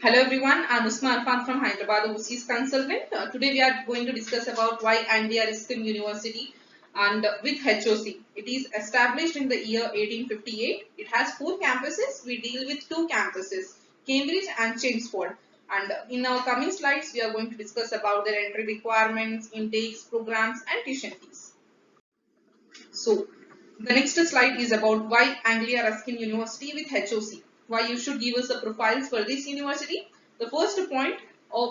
Hello everyone, I'm Usma Arfan from Hyderabad Overseas Consultant. Today we are going to discuss about why Anglia Ruskin University and with HOC. It is established in the year 1858. It has 4 campuses. We deal with 2 campuses, Cambridge and Chelmsford. And in our coming slides, we are going to discuss about their entry requirements, intakes, programs and tuition fees. So, the next slide is about why Anglia Ruskin University with HOC. Why you should give us the profiles for this university. The first point,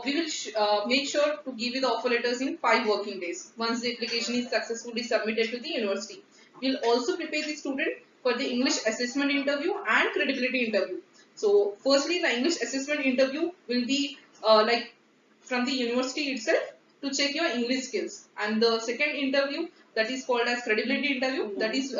we will make sure to give you the offer letters in 5 working days once the application is successfully submitted to the university. We will also prepare the student for the English assessment interview and credibility interview. So, firstly, the English assessment interview will be like from the university itself to check your English skills. And the second interview that is called as credibility interview that is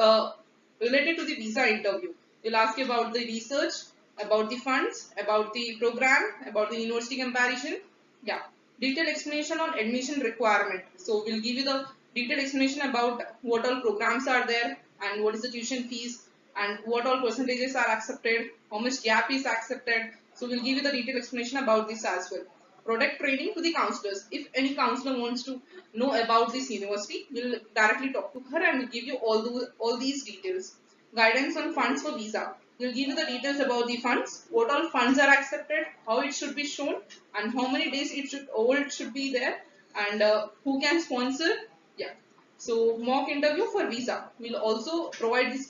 related to the visa interview. We'll ask you about the research, about the funds, about the program, about the university comparison. Yeah, detailed explanation on admission requirement. So we'll give you the detailed explanation about what all programs are there and what is the tuition fees and what all percentages are accepted, how much gap is accepted. So we'll give you the detailed explanation about this as well. Product training to the counselors. If any counselor wants to know about this university, we'll directly talk to her and we'll give you all these details. Guidance on funds for visa. We'll give you the details about the funds, what all funds are accepted, how it should be shown, and how many days it should be there, and who can sponsor. Yeah. So mock interview for visa. We'll also provide this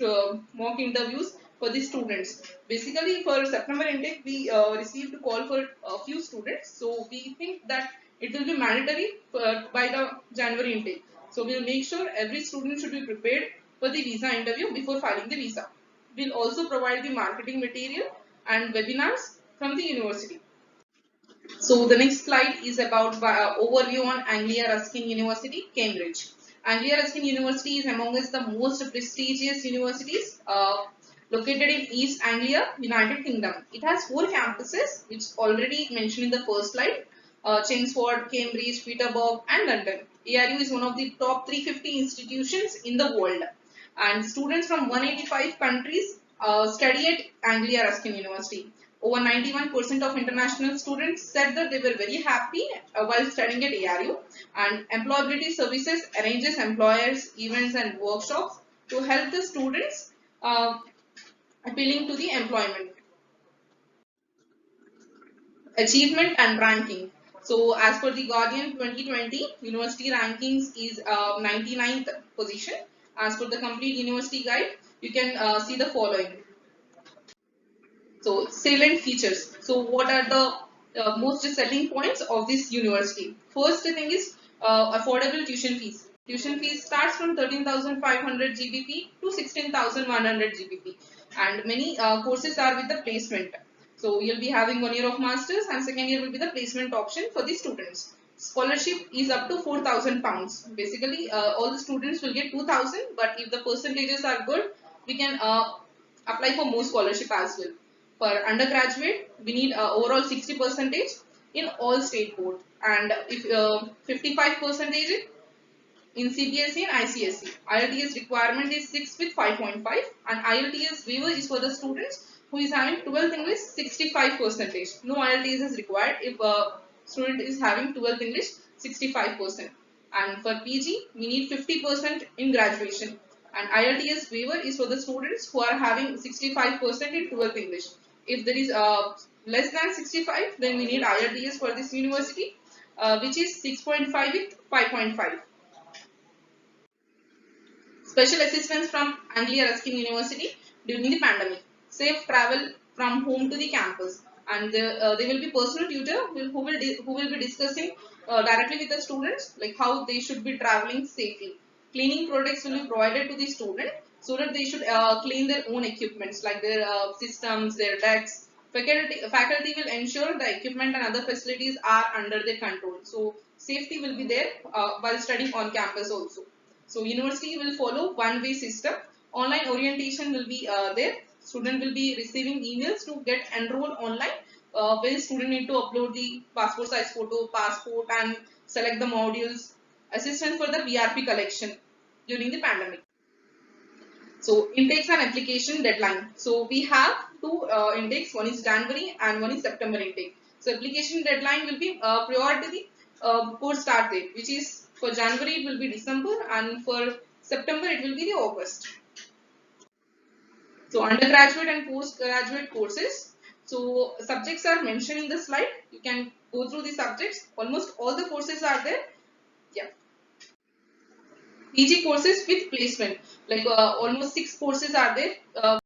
mock interviews for the students. Basically, for September intake, we received a call for a few students. So we think that it will be mandatory by the January intake. So we'll make sure every student should be prepared for the visa interview before filing the visa. We'll also provide the marketing material and webinars from the university. So the next slide is about overview on Anglia Ruskin University, Cambridge. Anglia Ruskin University is among the most prestigious universities located in East Anglia, United Kingdom. It has 4 campuses, which already mentioned in the first slide. Chelmsford, Cambridge, Peterborough and London. ARU is one of the top 350 institutions in the world. And students from 185 countries study at Anglia Ruskin University. Over 91% of international students said that they were very happy while studying at ARU, and Employability Services arranges employers, events and workshops to help the students appealing to the employment. Achievement and ranking. So as per the Guardian 2020, university rankings is 99th position. As per the complete university guide, you can see the following. So salient features. So what are the most selling points of this university? First thing is affordable tuition fees. Tuition fees starts from 13,500 GBP to 16,100 GBP, and many courses are with the placement. So you'll be having 1 year of masters and second year will be the placement option for the students. Scholarship is up to £4,000. Basically, all the students will get 2,000, but if the percentages are good, we can apply for more scholarship as well. For undergraduate, we need overall 60 percentage in all state board, and if 55 percentage in CBSE and ICSE. IELTS requirement is 6 with 5.5, and IELTS waiver is for the students who is having 12th English 65 percentage. No IELTS is required if a student is having 12th English 65%. And for PG, we need 50% in graduation. And IELTS waiver is for the students who are having 65% in 12th English. If there is less than 65, then we need IELTS for this university, which is 6.5 with 5.5. Special assistance from Anglia Ruskin University during the pandemic. Safe travel from home to the campus, and there will be personal tutor who will be discussing directly with the students like how they should be traveling safely. Cleaning products will be provided to the student so that they should clean their own equipments like their systems, their desks. Faculty will ensure the equipment and other facilities are under their control. So safety will be there while studying on campus also. So university will follow one-way system. Online orientation will be there. Student will be receiving emails to get enrolled online. Where student need to upload the passport size photo, passport, and select the modules. Assistance for the BRP collection during the pandemic. So intakes and application deadline. So we have two intakes. One is January and one is September intake. So application deadline will be prior to the course start date, which is for January it will be December, and for September it will be the August. So undergraduate and postgraduate courses. So subjects are mentioned in the slide. You can go through the subjects. Almost all the courses are there. Yeah. PG courses with placement. Like almost 6 courses are there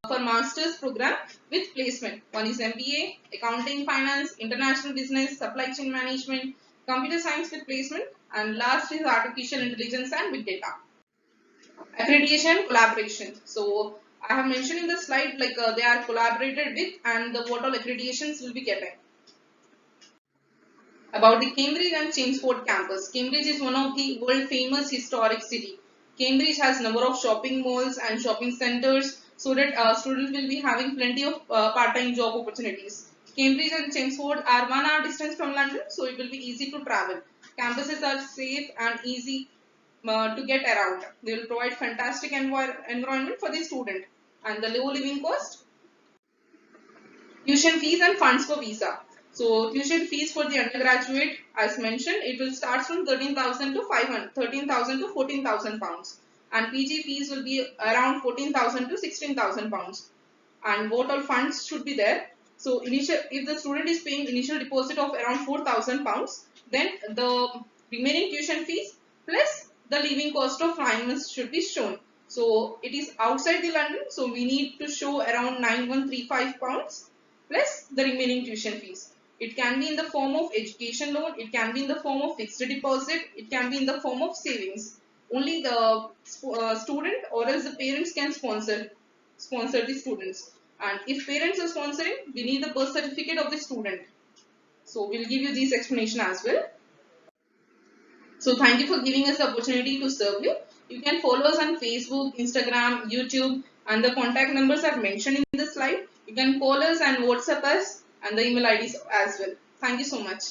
for master's program with placement. One is MBA, accounting, finance, international business, supply chain management, computer science with placement, and last is artificial intelligence and big data. Accreditation, collaboration. So I have mentioned in the slide like they are collaborated with, and the what all accreditations will be getting. About the Cambridge and Chelmsford campus. Cambridge is one of the world famous historic city. Cambridge has number of shopping malls and shopping centers, so that students will be having plenty of part-time job opportunities. Cambridge and Chelmsford are 1 hour distance from London, so it will be easy to travel. Campuses are safe and easy to get around. They will provide fantastic environment for the student, and the low living cost. Tuition fees and funds for visa. So tuition fees for the undergraduate, as mentioned, it will start from 13,000 to 13,000 to 14,000 pounds, and PG fees will be around 14,000 to 16,000 pounds. And what all funds should be there? So if the student is paying initial deposit of around 4,000 pounds, then the remaining tuition fees plus the living cost of 9 months should be shown. So it is outside the London, so we need to show around 9135 pounds plus the remaining tuition fees. It can be in the form of education loan, it can be in the form of fixed deposit, it can be in the form of savings. Only the student or else the parents can sponsor the students. And if parents are sponsoring, we need the birth certificate of the student. So we'll give you this explanation as well. So thank you for giving us the opportunity to serve you. You can follow us on Facebook, Instagram, YouTube, and the contact numbers are mentioned in the slide. You can call us and WhatsApp us, and the email IDs as well. Thank you so much.